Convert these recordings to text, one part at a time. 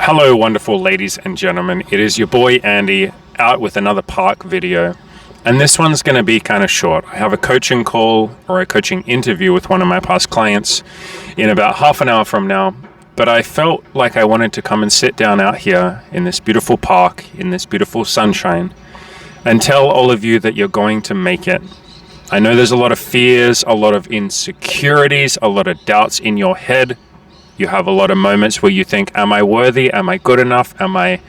Hello, wonderful ladies and gentlemen. It is your boy Andy out with another park video. And this one's going to be kind of short. I have a coaching call or a coaching interview with one of my past clients in about half an hour from now. But I felt like I wanted to come and sit down out here in this beautiful park, in this beautiful sunshine, and tell all of you that you're going to make it. I know there's a lot of fears, a lot of insecurities, a lot of doubts in your head. You have a lot of moments where you think, am I worthy? Am I good enough? Am I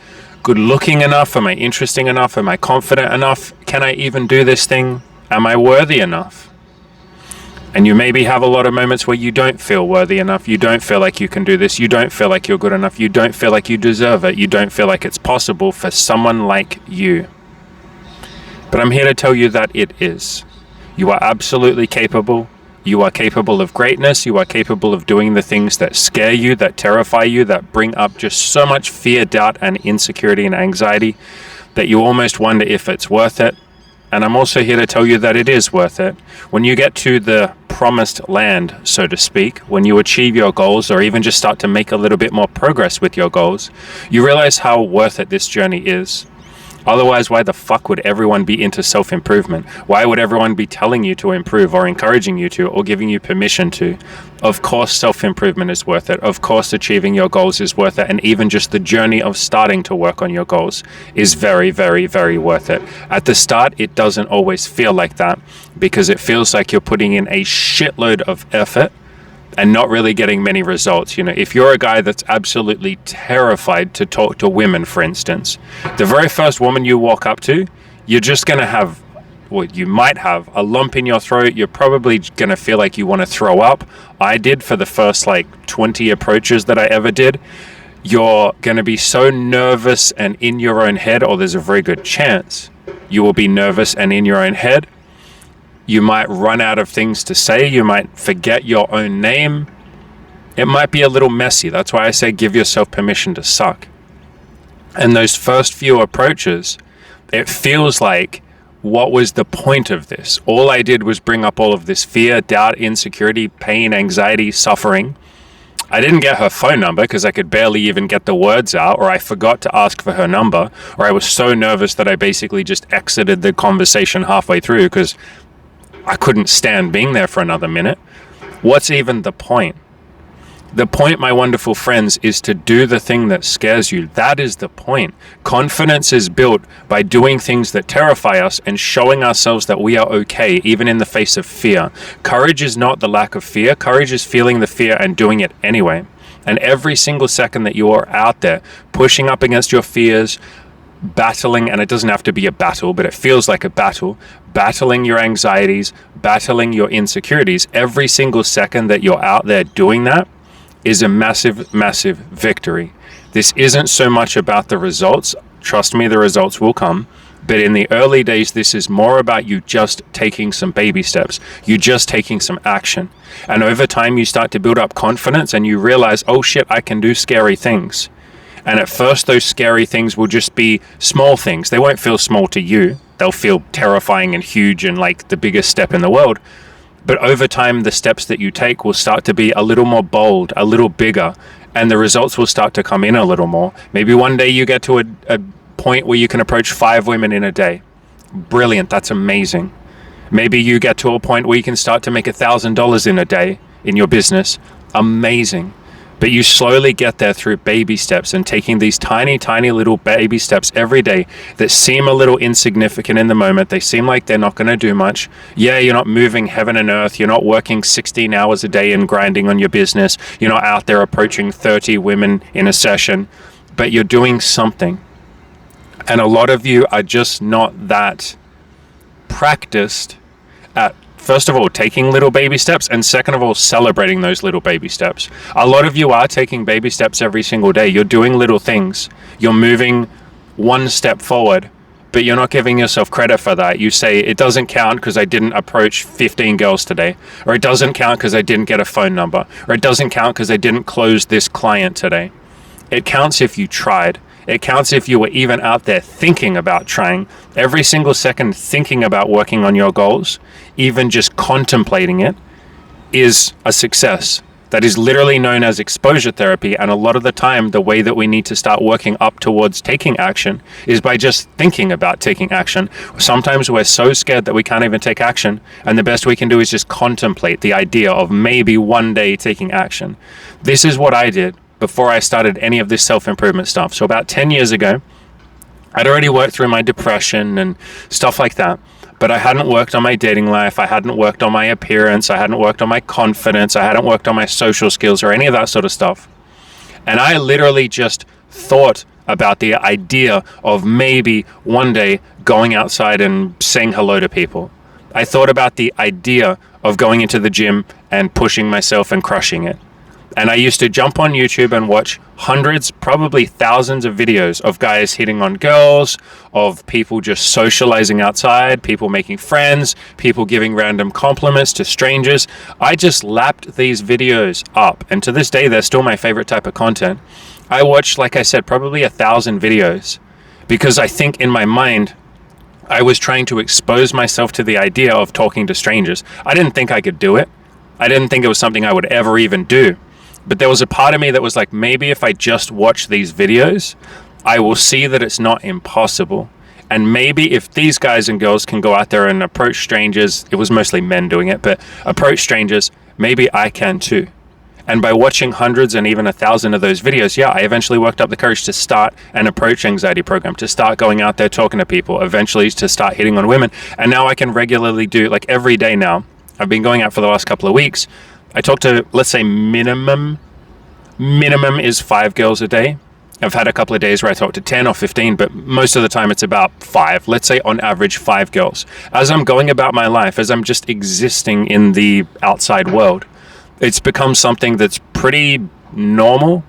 good looking enough? Am I interesting enough? Am I confident enough? Can I even do this thing? Am I worthy enough? And you maybe have a lot of moments where you don't feel worthy enough. You don't feel like you can do this. You don't feel like you're good enough. You don't feel like you deserve it. You don't feel like it's possible for someone like you. But I'm here to tell you that it is. You are absolutely capable. You are capable of greatness. You are capable of doing the things that scare you, that terrify you, that bring up just so much fear, doubt, and insecurity and anxiety that you almost wonder if it's worth it. And I'm also here to tell you that it is worth it. When you get to the promised land, so to speak, when you achieve your goals or even just start to make a little bit more progress with your goals, you realize how worth it this journey is. Otherwise, why the fuck would everyone be into self-improvement? Why would everyone be telling you to improve or encouraging you to or giving you permission to? Of course, self-improvement is worth it. Of course, achieving your goals is worth it. And even just the journey of starting to work on your goals is very, very, very worth it. At the start, it doesn't always feel like that because it feels like you're putting in a shitload of effort and not really getting many results. You know, if you're a guy that's absolutely terrified to talk to women, for instance, the very first woman you walk up to, you're just going to have, well, you might have a lump in your throat. You're probably going to feel like you want to throw up. I did for the first 20 approaches that I ever did. You're going to be so nervous and in your own head, or there's a very good chance you will be nervous and in your own head. You might run out of things to say. You might forget your own name. It might be a little messy. That's why I say give yourself permission to suck. And those first few approaches, it feels like, what was the point of this? All I did was bring up all of this fear, doubt, insecurity, pain, anxiety, suffering. I didn't get her phone number because I could barely even get the words out, or I forgot to ask for her number, or I was so nervous that I basically just exited the conversation halfway through because I couldn't stand being there for another minute. What's even the point? The point, my wonderful friends, is to do the thing that scares you. That is the point. Confidence is built by doing things that terrify us and showing ourselves that we are okay, even in the face of fear. Courage is not the lack of fear. Courage is feeling the fear and doing it anyway. And every single second that you are out there pushing up against your fears, battling, and it doesn't have to be a battle, but it feels like a battle, battling your anxieties, battling your insecurities, every single second that you're out there doing that is a massive, massive victory. This isn't so much about the results. Trust me, the results will come. But in the early days, this is more about you just taking some baby steps. You just taking some action. And over time, you start to build up confidence and you realize, oh shit, I can do scary things. And at first, those scary things will just be small things. They won't feel small to you. They'll feel terrifying and huge and like the biggest step in the world. But over time, the steps that you take will start to be a little more bold, a little bigger, and the results will start to come in a little more. Maybe one day you get to a point where you can approach 5 women in a day. Brilliant. That's amazing. Maybe you get to a point where you can start to make $1,000 in a day in your business. Amazing. But you slowly get there through baby steps and taking these tiny, tiny little baby steps every day that seem a little insignificant in the moment. They seem like they're not going to do much. Yeah, you're not moving heaven and earth. You're not working 16 hours a day and grinding on your business. You're not out there approaching 30 women in a session, but you're doing something. And a lot of you are just not that practiced at, first of all, taking little baby steps, and second of all, celebrating those little baby steps. A lot of you are taking baby steps every single day. You're doing little things. You're moving one step forward, but you're not giving yourself credit for that. You say, it doesn't count because I didn't approach 15 girls today, or it doesn't count because I didn't get a phone number, or it doesn't count because I didn't close this client today. It counts if you tried. It counts if you were even out there thinking about trying. Every single second thinking about working on your goals, even just contemplating it, is a success. That is literally known as exposure therapy. And a lot of the time, the way that we need to start working up towards taking action is by just thinking about taking action. Sometimes we're so scared that we can't even take action. And the best we can do is just contemplate the idea of maybe one day taking action. This is what I did before I started any of this self-improvement stuff. So about 10 years ago, I'd already worked through my depression and stuff like that. But I hadn't worked on my dating life. I hadn't worked on my appearance. I hadn't worked on my confidence. I hadn't worked on my social skills or any of that sort of stuff. And I literally just thought about the idea of maybe one day going outside and saying hello to people. I thought about the idea of going into the gym and pushing myself and crushing it. And I used to jump on YouTube and watch hundreds, probably thousands of videos of guys hitting on girls, of people just socializing outside, people making friends, people giving random compliments to strangers. I just lapped these videos up. And to this day, they're still my favorite type of content. I watched, like I said, probably 1,000 videos because I think in my mind, I was trying to expose myself to the idea of talking to strangers. I didn't think I could do it. I didn't think it was something I would ever even do. But there was a part of me that was like, maybe if I just watch these videos, I will see that it's not impossible. And maybe if these guys and girls can go out there and approach strangers, it was mostly men doing it, but approach strangers, maybe I can too. And by watching hundreds and even 1,000 of those videos, yeah, I eventually worked up the courage to start an approach anxiety program, to start going out there talking to people, eventually to start hitting on women. And now I can regularly do, like every day now, I've been going out for the last couple of weeks. I talk to, let's say minimum is 5 girls a day. I've had a couple of days where I talk to 10 or 15, but most of the time it's about 5. Let's say on average 5 girls. As I'm going about my life, as I'm just existing in the outside world, it's become something that's pretty normal.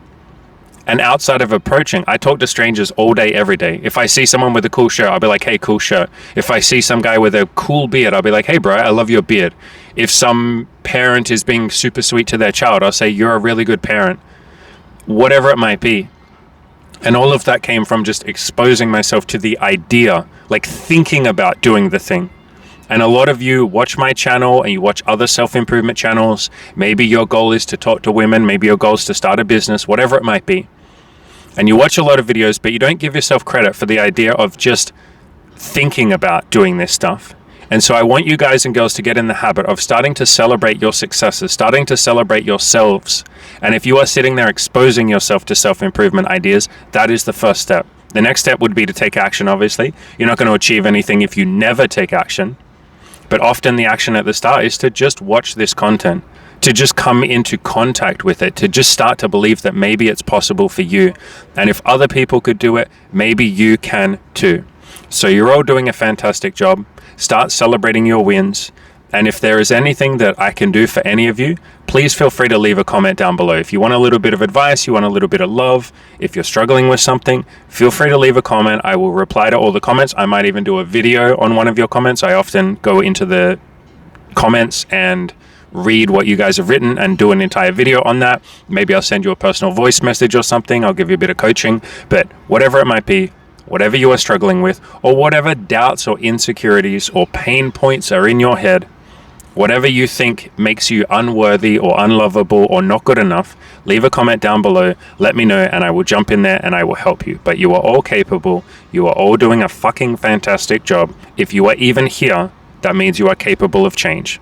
And outside of approaching, I talk to strangers all day, every day. If I see someone with a cool shirt, I'll be like, hey, cool shirt. If I see some guy with a cool beard, I'll be like, hey, bro, I love your beard. If some parent is being super sweet to their child, I'll say, you're a really good parent. Whatever it might be. And all of that came from just exposing myself to the idea, like thinking about doing the thing. And a lot of you watch my channel and you watch other self-improvement channels. Maybe your goal is to talk to women. Maybe your goal is to start a business, whatever it might be. And you watch a lot of videos, but you don't give yourself credit for the idea of just thinking about doing this stuff. And so I want you guys and girls to get in the habit of starting to celebrate your successes, starting to celebrate yourselves. And if you are sitting there exposing yourself to self-improvement ideas, that is the first step. The next step would be to take action, obviously. You're not going to achieve anything if you never take action. But often the action at the start is to just watch this content, to just come into contact with it, to just start to believe that maybe it's possible for you. And if other people could do it, maybe you can too. So you're all doing a fantastic job. Start celebrating your wins. And if there is anything that I can do for any of you, please feel free to leave a comment down below. If you want a little bit of advice, you want a little bit of love, if you're struggling with something, feel free to leave a comment. I will reply to all the comments. I might even do a video on one of your comments. I often go into the comments and read what you guys have written and do an entire video on that. Maybe I'll send you a personal voice message or something. I'll give you a bit of coaching, but whatever it might be, whatever you are struggling with, or whatever doubts or insecurities or pain points are in your head, whatever you think makes you unworthy or unlovable or not good enough, leave a comment down below, let me know, and I will jump in there and I will help you. But you are all capable. You are all doing a fucking fantastic job. If you are even here, that means you are capable of change.